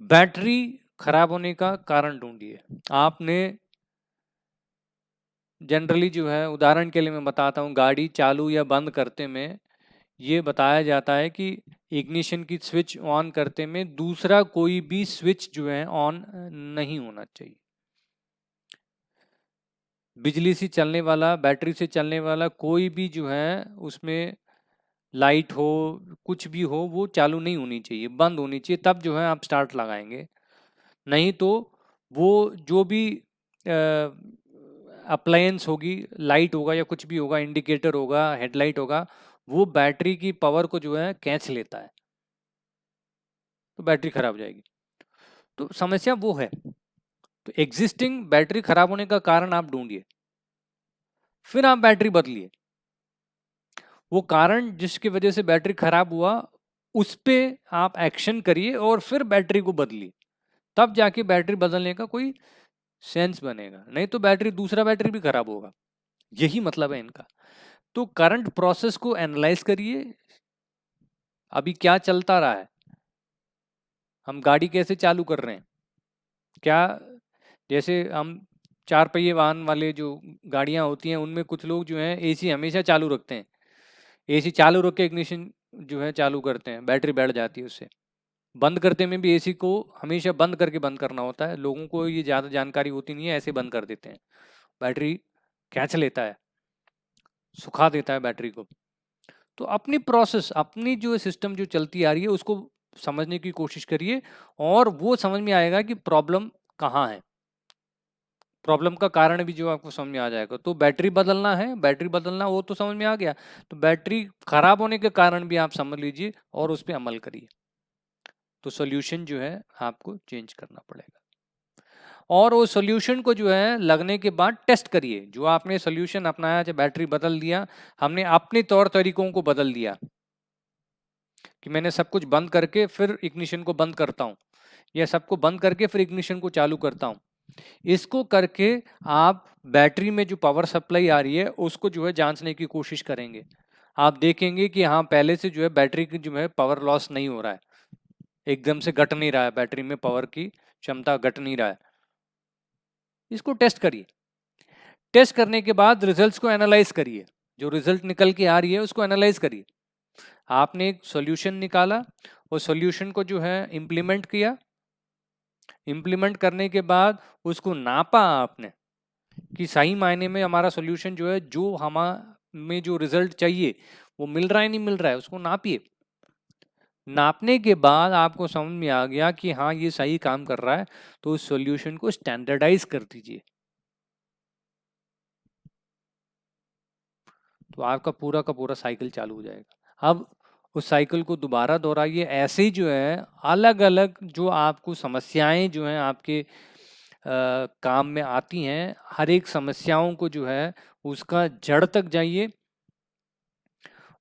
बैटरी खराब होने का कारण ढूंढिए। आपने जनरली जो है, उदाहरण के लिए मैं बताता हूँ, गाड़ी चालू या बंद करते में ये बताया जाता है कि इग्निशन की स्विच ऑन करते में दूसरा कोई भी स्विच जो है ऑन नहीं होना चाहिए। बिजली से चलने वाला, बैटरी से चलने वाला कोई भी जो है उसमें लाइट हो, कुछ भी हो, वो चालू नहीं होनी चाहिए, बंद होनी चाहिए, तब जो है आप स्टार्ट लगाएंगे। नहीं तो वो जो भी अप्लायंस होगी, लाइट होगा या कुछ भी होगा, इंडिकेटर होगा, हेडलाइट होगा, वो बैटरी की पावर को जो है खींच लेता है, तो बैटरी खराब हो जाएगी। तो समस्या वो है। तो एग्जिस्टिंग बैटरी खराब होने का कारण आप ढूंढिए, फिर आप बैटरी बदलिए। वो कारण जिसकी वजह से बैटरी खराब हुआ उस पे आप एक्शन करिए और फिर बैटरी को बदलिए, तब जाके बैटरी बदलने का कोई सेंस बनेगा। नहीं तो बैटरी, दूसरा बैटरी भी खराब होगा। यही मतलब है इनका। तो करंट प्रोसेस को एनालाइज करिए, अभी क्या चलता रहा है, हम गाड़ी कैसे चालू कर रहे हैं, क्या, जैसे हम 4 पहिए वाहन वाले जो गाड़ियां होती हैं उनमें कुछ लोग जो हैं एसी हमेशा चालू रखते हैं, एसी चालू रख के इग्निशन जो है चालू करते हैं, बैटरी बैठ जाती है उससे। बंद करते में भी एसी को हमेशा बंद करके बंद करना होता है, लोगों को ये ज़्यादा जानकारी होती नहीं है, ऐसे बंद कर देते हैं, बैटरी खींच लेता है, सुखा देता है बैटरी को। तो अपनी प्रोसेस, अपनी जो सिस्टम जो चलती आ रही है उसको समझने की कोशिश करिए और वो समझ में आएगा कि प्रॉब्लम कहाँ है, प्रॉब्लम का कारण भी जो आपको समझ में आ जाएगा। तो बैटरी बदलना है, बैटरी बदलना वो तो समझ में आ गया, तो बैटरी खराब होने के कारण भी आप समझ लीजिए और उस पर अमल करिए। तो सॉल्यूशन जो है आपको चेंज करना पड़ेगा और वो सॉल्यूशन को जो है लगने के बाद टेस्ट करिए। जो आपने सॉल्यूशन अपनाया, जब बैटरी बदल दिया, हमने अपने तौर तरीकों को बदल दिया कि मैंने सब कुछ बंद करके फिर इग्निशन को बंद करता हूँ या सबको बंद करके फिर इग्निशन को चालू करता हूँ। इसको करके आप बैटरी में जो पावर सप्लाई आ रही है उसको जो है जांचने की कोशिश करेंगे। आप देखेंगे कि हाँ, पहले से जो है बैटरी की जो है पावर लॉस नहीं हो रहा है, एकदम से घट नहीं रहा है, बैटरी में पावर की क्षमता घट नहीं रहा है। इसको टेस्ट करिए। टेस्ट करने के बाद रिजल्ट्स को एनालाइज करिए, जो रिजल्ट निकल के आ रही है उसको एनालाइज करिए। आपने एक सॉल्यूशन निकाला, वो सॉल्यूशन को जो है इम्प्लीमेंट किया, इम्प्लीमेंट करने के बाद उसको नापा आपने कि सही मायने में हमारा सॉल्यूशन जो है, जो हमें जो रिजल्ट चाहिए वो मिल रहा है नहीं मिल रहा है, उसको नापिए। नापने के बाद आपको समझ में आ गया कि हाँ ये सही काम कर रहा है, तो उस सॉल्यूशन को स्टैंडर्डाइज कर दीजिए। तो आपका पूरा का पूरा साइकिल चालू हो जाएगा। अब उस साइकिल को दोबारा दोहराइए। ऐसे ही जो है अलग अलग जो आपको समस्याएं जो हैं आपके काम में आती हैं, हर एक समस्याओं को जो है उसका जड़ तक जाइए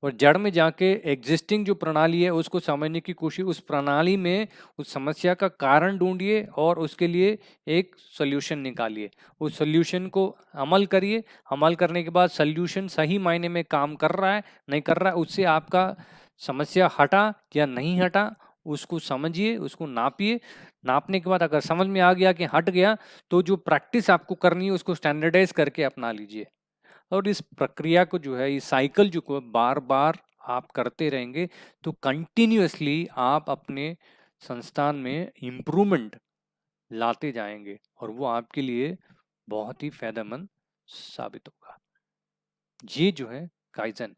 और जड़ में जाके एग्जिस्टिंग जो प्रणाली है उसको समझने की कोशिश, उस प्रणाली में उस समस्या का कारण ढूंढिए और उसके लिए एक सॉल्यूशन निकालिए। उस सॉल्यूशन को अमल करिए। अमल करने के बाद सॉल्यूशन सही मायने में काम कर रहा है नहीं कर रहा है, उससे आपका समस्या हटा या नहीं हटा, उसको समझिए, उसको नापिए। नापने के बाद अगर समझ में आ गया कि हट गया, तो जो प्रैक्टिस आपको करनी है उसको स्टैंडर्डाइज करके अपना लीजिए। और इस प्रक्रिया को जो है, इस साइकिल जो को बार बार आप करते रहेंगे, तो कंटिन्यूअसली आप अपने संस्थान में इम्प्रूवमेंट लाते जाएंगे और वो आपके लिए बहुत ही फायदेमंद साबित होगा। ये जो है काइजन,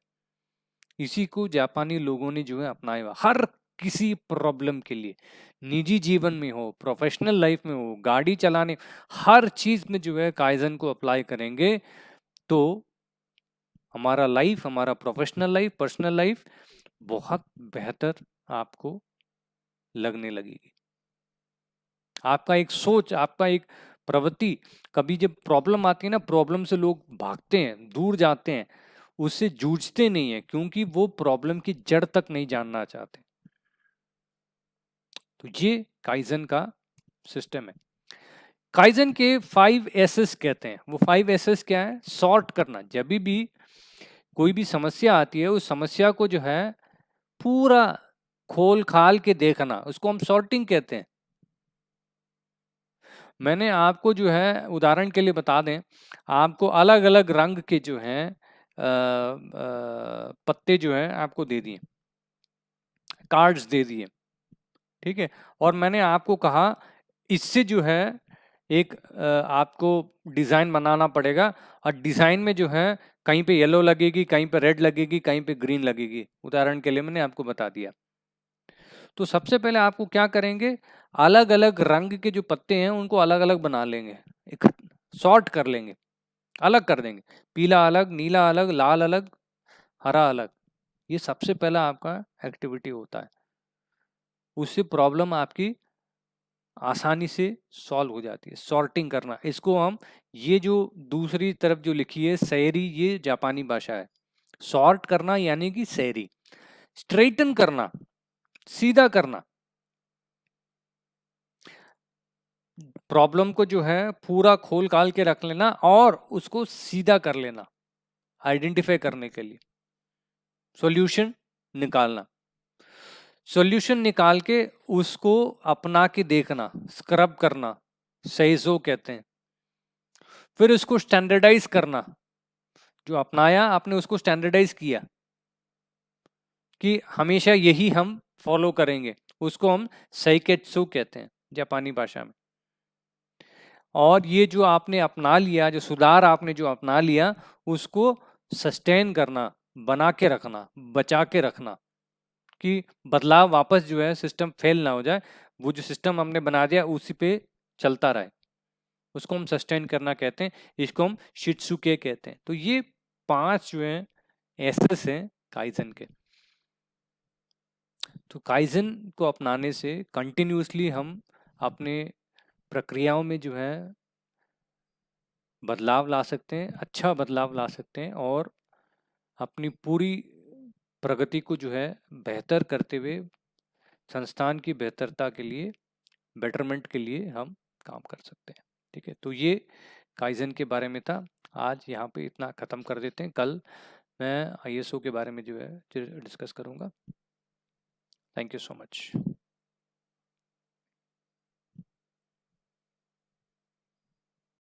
इसी को जापानी लोगों ने जो है अपनाया हुआ हर किसी प्रॉब्लम के लिए, निजी जीवन में हो, प्रोफेशनल लाइफ में हो, गाड़ी चलाने, हर चीज में जो है काइजन को अप्लाई करेंगे तो हमारा लाइफ, हमारा प्रोफेशनल लाइफ, पर्सनल लाइफ बहुत बेहतर आपको लगने लगेगी। आपका एक सोच, आपका एक प्रवृत्ति, कभी जब प्रॉब्लम आती है ना, प्रॉब्लम से लोग भागते हैं, दूर जाते हैं, उससे जूझते नहीं है, क्योंकि वो प्रॉब्लम की जड़ तक नहीं जानना चाहते। तो ये काइजन का सिस्टम है। काइजन के 5 एसेस कहते हैं। वो 5 एसेस क्या है? सॉर्ट करना। जब भी कोई भी समस्या आती है, उस समस्या को जो है पूरा खोल खाल के देखना, उसको हम सॉर्टिंग कहते हैं। मैंने आपको जो है उदाहरण के लिए बता दें, आपको अलग अलग रंग के जो हैं पत्ते जो हैं आपको दे दिए, कार्ड्स दे दिए, ठीक है। और मैंने आपको कहा इससे जो है एक आपको डिजाइन बनाना पड़ेगा, और डिजाइन में जो है कहीं पे येलो लगेगी, कहीं पे रेड लगेगी, कहीं पे ग्रीन लगेगी। उदाहरण के लिए मैंने आपको बता दिया। तो सबसे पहले आपको क्या करेंगे, अलग अलग रंग के जो पत्ते हैं उनको अलग अलग बना लेंगे, सॉर्ट कर लेंगे, अलग कर देंगे। पीला अलग, नीला अलग, लाल अलग, हरा अलग। ये सबसे पहला आपका एक्टिविटी होता है। उससे प्रॉब्लम आपकी आसानी से सॉल्व हो जाती है, सॉर्टिंग करना। इसको हम, ये जो दूसरी तरफ जो लिखी है सैरी, ये जापानी भाषा है। सॉर्ट करना यानी कि सैरी। स्ट्रेटन करना, सीधा करना, प्रॉब्लम को जो है पूरा खोल काल के रख लेना और उसको सीधा कर लेना, आइडेंटिफाई करने के लिए सॉल्यूशन निकालना। सॉल्यूशन निकाल के उसको अपना के देखना, स्क्रब करना, सैजो कहते हैं। फिर उसको स्टैंडर्डाइज करना, जो अपनाया आपने उसको स्टैंडर्डाइज किया कि हमेशा यही हम फॉलो करेंगे, उसको हम सैकेत्सु कहते हैं जापानी भाषा में। और ये जो आपने अपना लिया, जो सुधार आपने जो अपना लिया, उसको सस्टेन करना, बना के रखना, बचा के रखना, कि बदलाव वापस जो है सिस्टम फेल ना हो जाए। वो जो सिस्टम हमने बना दिया उसी पे चलता रहे, उसको हम सस्टेन करना कहते हैं। इसको हम शित्सुके कहते हैं। तो ये 5 जो है एसेस हैं काइजन के। तो काइजन को अपनाने से कंटिन्यूसली हम अपने प्रक्रियाओं में जो है बदलाव ला सकते हैं, अच्छा बदलाव ला सकते हैं, और अपनी पूरी प्रगति को जो है बेहतर करते हुए संस्थान की बेहतरता के लिए, बेटरमेंट के लिए हम काम कर सकते हैं। ठीक है, तो ये काइजन के बारे में था। आज यहाँ पे इतना ख़त्म कर देते हैं। कल मैं ISO के बारे में जो है डिस्कस करूँगा। Thank you so much.